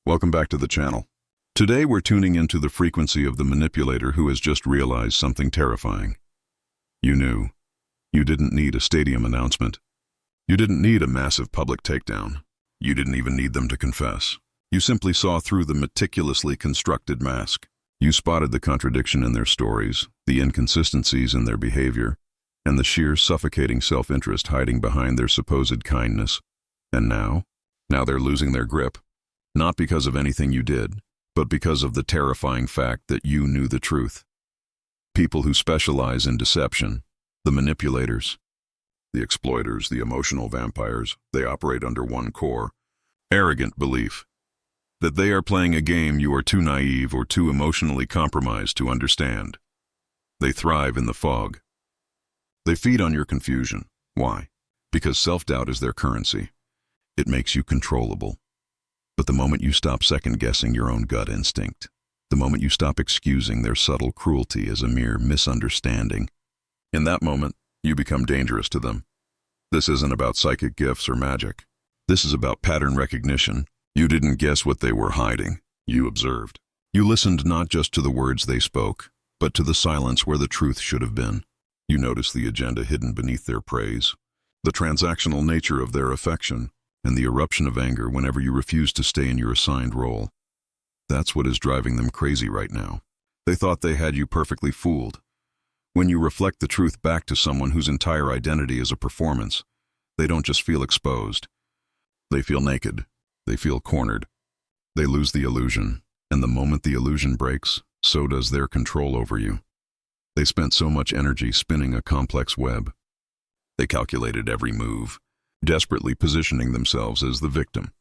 Welcome back to the channel. Today we're tuning into the frequency of the manipulator who has just realized something terrifying. You knew. You didn't need a stadium announcement. You didn't need a massive public takedown. You didn't even need them to confess. You simply saw through the meticulously constructed mask. You spotted the contradiction in their stories, the inconsistencies in their behavior, and the sheer suffocating self-interest hiding behind their supposed kindness. And now they're losing their grip. Not because of anything you did, but because of the terrifying fact that you knew the truth. People who specialize in deception, the manipulators, the exploiters, the emotional vampires, they operate under one core, arrogant belief that they are playing a game you are too naive or too emotionally compromised to understand. They thrive in the fog. They feed on your confusion. Why? Because self-doubt is their currency. It makes you controllable. But the moment you stop second-guessing your own gut instinct, the moment you stop excusing their subtle cruelty as a mere misunderstanding, in that moment, you become dangerous to them. This isn't about psychic gifts or magic. This is about pattern recognition. You didn't guess what they were hiding. You observed. You listened not just to the words they spoke, but to the silence where the truth should have been. You noticed the agenda hidden beneath their praise, the transactional nature of their affection, and the eruption of anger whenever you refuse to stay in your assigned role. That's what is driving them crazy right now. They thought they had you perfectly fooled. When you reflect the truth back to someone whose entire identity is a performance, they don't just feel exposed. They feel naked. They feel cornered. They lose the illusion, and the moment the illusion breaks, so does their control over you. They spent so much energy spinning a complex web. They calculated every move, desperately positioning themselves as the victim,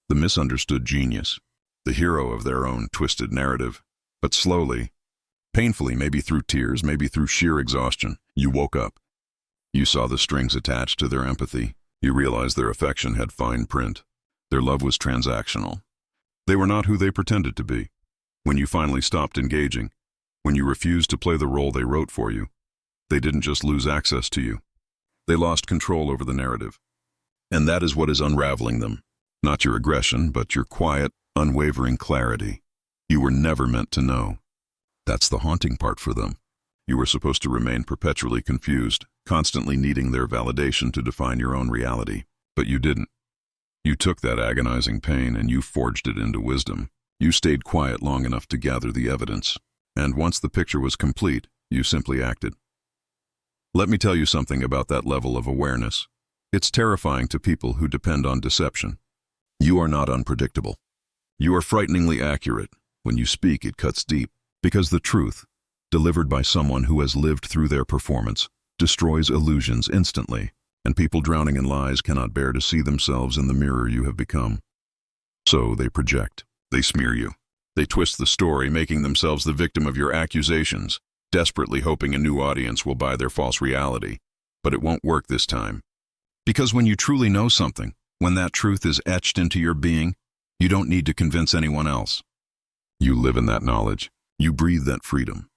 the misunderstood genius, the hero of their own twisted narrative. But slowly, painfully, maybe through tears, maybe through sheer exhaustion, you woke up. You saw the strings attached to their empathy. You realized their affection had fine print. Their love was transactional. They were not who they pretended to be. When you finally stopped engaging, when you refused to play the role they wrote for you, they didn't just lose access to you. They lost control over the narrative. And that is what is unraveling them. Not your aggression, but your quiet, unwavering clarity. You were never meant to know. That's the haunting part for them. You were supposed to remain perpetually confused, constantly needing their validation to define your own reality. But you didn't. You took that agonizing pain and you forged it into wisdom. You stayed quiet long enough to gather the evidence. And once the picture was complete, you simply acted. Let me tell you something about that level of awareness. It's terrifying to people who depend on deception. You are not unpredictable. You are frighteningly accurate. When you speak, it cuts deep, because the truth, delivered by someone who has lived through their performance, destroys illusions instantly, and people drowning in lies cannot bear to see themselves in the mirror you have become. So they project. They smear you. They twist the story, making themselves the victim of your accusations, desperately hoping a new audience will buy their false reality. But it won't work this time. Because when you truly know something, when that truth is etched into your being, you don't need to convince anyone else. You live in that knowledge. You breathe that freedom.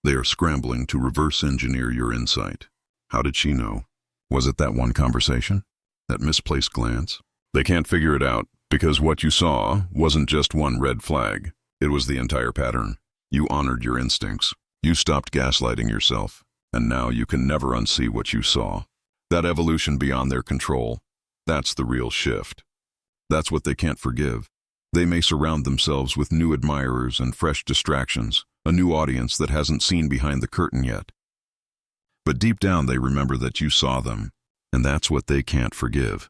They are scrambling to reverse engineer your insight. How did she know? Was it that one conversation? That misplaced glance? They can't figure it out, because what you saw wasn't just one red flag. It was the entire pattern. You honored your instincts. You stopped gaslighting yourself. And now you can never unsee what you saw. That evolution beyond their control, that's the real shift. That's what they can't forgive. They may surround themselves with new admirers and fresh distractions, a new audience that hasn't seen behind the curtain yet. But deep down they remember that you saw them, and that's what they can't forgive.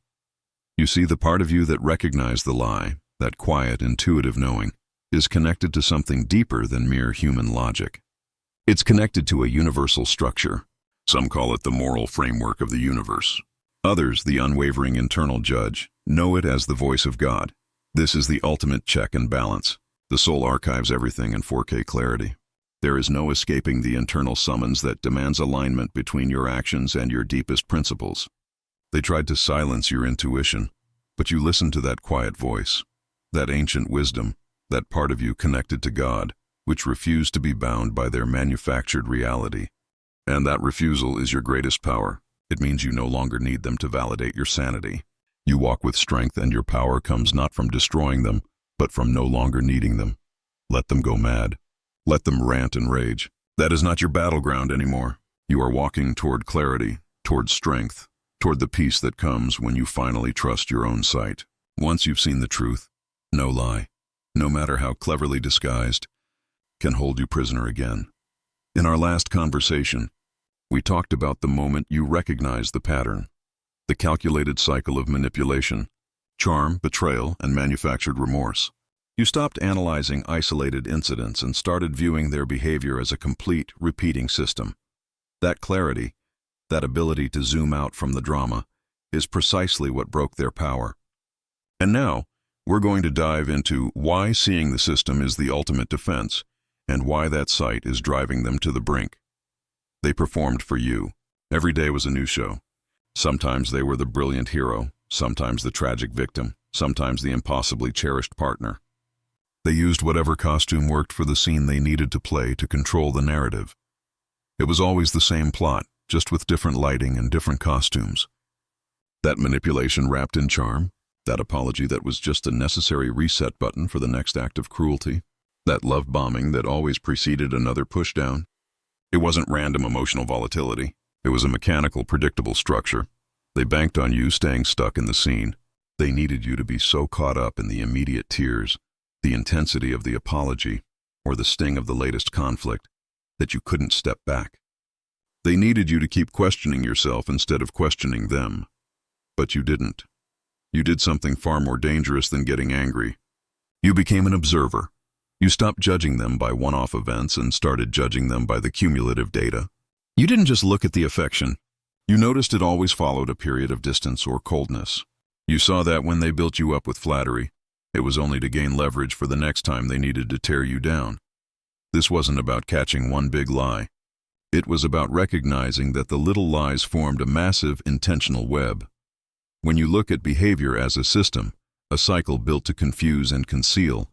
You see, the part of you that recognized the lie, that quiet, intuitive knowing, is connected to something deeper than mere human logic. It's connected to a universal structure. Some call it the moral framework of the universe. Others, the unwavering internal judge, know it as the voice of God. This is the ultimate check and balance. The soul archives everything in 4K clarity. There is no escaping the internal summons that demands alignment between your actions and your deepest principles. They tried to silence your intuition, but you listened to that quiet voice, that ancient wisdom, that part of you connected to God, which refused to be bound by their manufactured reality. And that refusal is your greatest power. It means you no longer need them to validate your sanity. You walk with strength, and your power comes not from destroying them, but from no longer needing them. Let them go mad. Let them rant and rage. That is not your battleground anymore. You are walking toward clarity, toward strength, toward the peace that comes when you finally trust your own sight. Once you've seen the truth, no lie, no matter how cleverly disguised, can hold you prisoner again. In our last conversation, we talked about the moment you recognized the pattern, the calculated cycle of manipulation, charm, betrayal, and manufactured remorse. You stopped analyzing isolated incidents and started viewing their behavior as a complete, repeating system. That clarity, that ability to zoom out from the drama, is precisely what broke their power. And now, we're going to dive into why seeing the system is the ultimate defense, and why that sight is driving them to the brink. They performed for you. Every day was a new show. Sometimes they were the brilliant hero, sometimes the tragic victim, sometimes the impossibly cherished partner. They used whatever costume worked for the scene they needed to play to control the narrative. It was always the same plot, just with different lighting and different costumes. That manipulation wrapped in charm, that apology that was just a necessary reset button for the next act of cruelty, that love bombing that always preceded another pushdown. It wasn't random emotional volatility. It was a mechanical, predictable structure. They banked on you staying stuck in the scene. They needed you to be so caught up in the immediate tears, the intensity of the apology, or the sting of the latest conflict, that you couldn't step back. They needed you to keep questioning yourself instead of questioning them. But you didn't. You did something far more dangerous than getting angry. You became an observer. You stopped judging them by one-off events and started judging them by the cumulative data. You didn't just look at the affection. You noticed it always followed a period of distance or coldness. You saw that when they built you up with flattery, it was only to gain leverage for the next time they needed to tear you down. This wasn't about catching one big lie. It was about recognizing that the little lies formed a massive, intentional web. When you look at behavior as a system, a cycle built to confuse and conceal,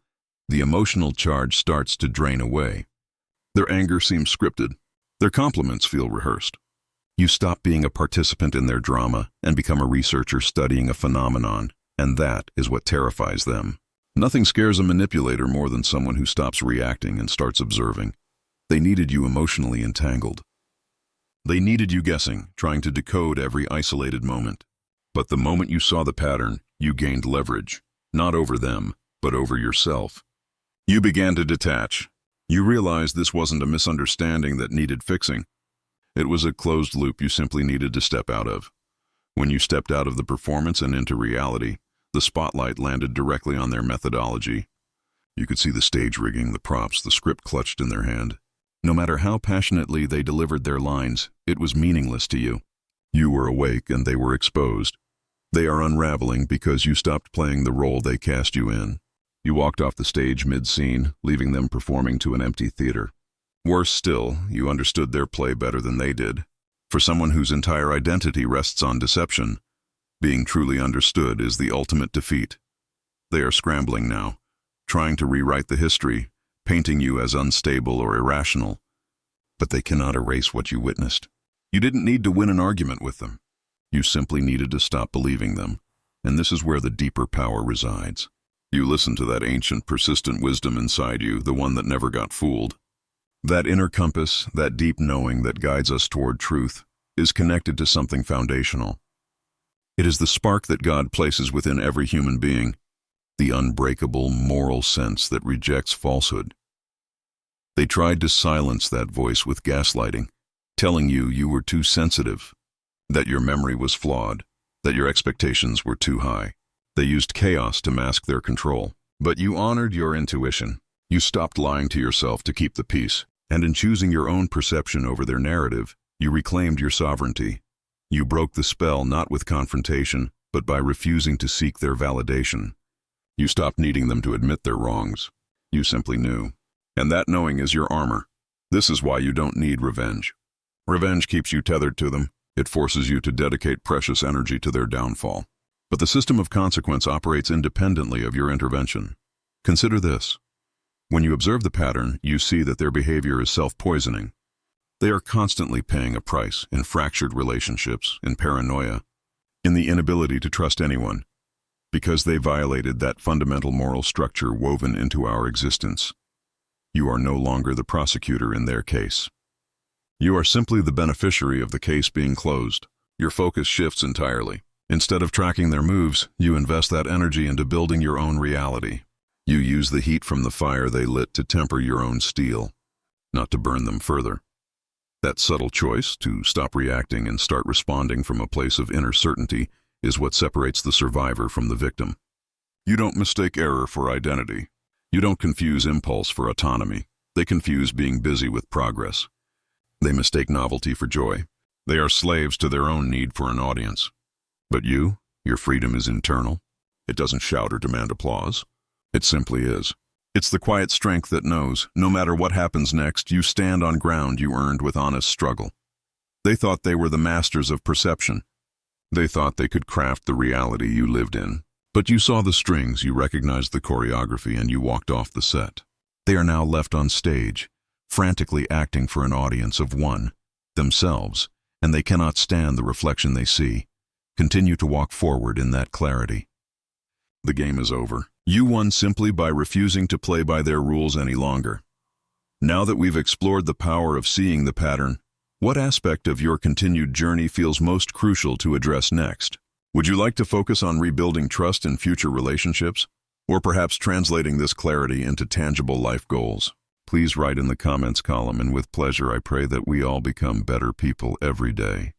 the emotional charge starts to drain away. Their anger seems scripted. Their compliments feel rehearsed. You stop being a participant in their drama and become a researcher studying a phenomenon, and that is what terrifies them. Nothing scares a manipulator more than someone who stops reacting and starts observing. They needed you emotionally entangled. They needed you guessing, trying to decode every isolated moment. But the moment you saw the pattern, you gained leverage, not over them, but over yourself. You began to detach. You realized this wasn't a misunderstanding that needed fixing. It was a closed loop you simply needed to step out of. When you stepped out of the performance and into reality, the spotlight landed directly on their methodology. You could see the stage rigging, the props, the script clutched in their hand. No matter how passionately they delivered their lines, it was meaningless to you. You were awake and they were exposed. They are unraveling because you stopped playing the role they cast you in. You walked off the stage mid-scene, leaving them performing to an empty theater. Worse still, you understood their play better than they did. For someone whose entire identity rests on deception, being truly understood is the ultimate defeat. They are scrambling now, trying to rewrite the history, painting you as unstable or irrational. But they cannot erase what you witnessed. You didn't need to win an argument with them. You simply needed to stop believing them, and this is where the deeper power resides. You listen to that ancient, persistent wisdom inside you, the one that never got fooled. That inner compass, that deep knowing that guides us toward truth, is connected to something foundational. It is the spark that God places within every human being, the unbreakable moral sense that rejects falsehood. They tried to silence that voice with gaslighting, telling you you were too sensitive, that your memory was flawed, that your expectations were too high. They used chaos to mask their control. But you honored your intuition. You stopped lying to yourself to keep the peace, and in choosing your own perception over their narrative, you reclaimed your sovereignty. You broke the spell not with confrontation, but by refusing to seek their validation. You stopped needing them to admit their wrongs. You simply knew. And that knowing is your armor. This is why you don't need revenge. Revenge keeps you tethered to them. It forces you to dedicate precious energy to their downfall. But the system of consequence operates independently of your intervention. Consider this. When you observe the pattern, you see that their behavior is self-poisoning. They are constantly paying a price in fractured relationships, in paranoia, in the inability to trust anyone. because they violated that fundamental moral structure woven into our existence. You are no longer the prosecutor in their case. You are simply the beneficiary of the case being closed. Your focus shifts entirely. Instead of tracking their moves, you invest that energy into building your own reality. You use the heat from the fire they lit to temper your own steel, not to burn them further. That subtle choice, to stop reacting and start responding from a place of inner certainty, is what separates the survivor from the victim. You don't mistake error for identity. You don't confuse impulse for autonomy. They confuse being busy with progress. They mistake novelty for joy. They are slaves to their own need for an audience. But your freedom is internal. It doesn't shout or demand applause. It simply is. It's the quiet strength that knows, no matter what happens next, you stand on ground you earned with honest struggle. They thought they were the masters of perception. They thought they could craft the reality you lived in. But you saw the strings, you recognized the choreography, and you walked off the set. They are now left on stage, frantically acting for an audience of one, themselves, and they cannot stand the reflection they see. Continue to walk forward in that clarity. The game is over. You won simply by refusing to play by their rules any longer. Now that we've explored the power of seeing the pattern, what aspect of your continued journey feels most crucial to address next? Would you like to focus on rebuilding trust in future relationships, or perhaps translating this clarity into tangible life goals? Please write in the comments column, and with pleasure I pray that we all become better people every day.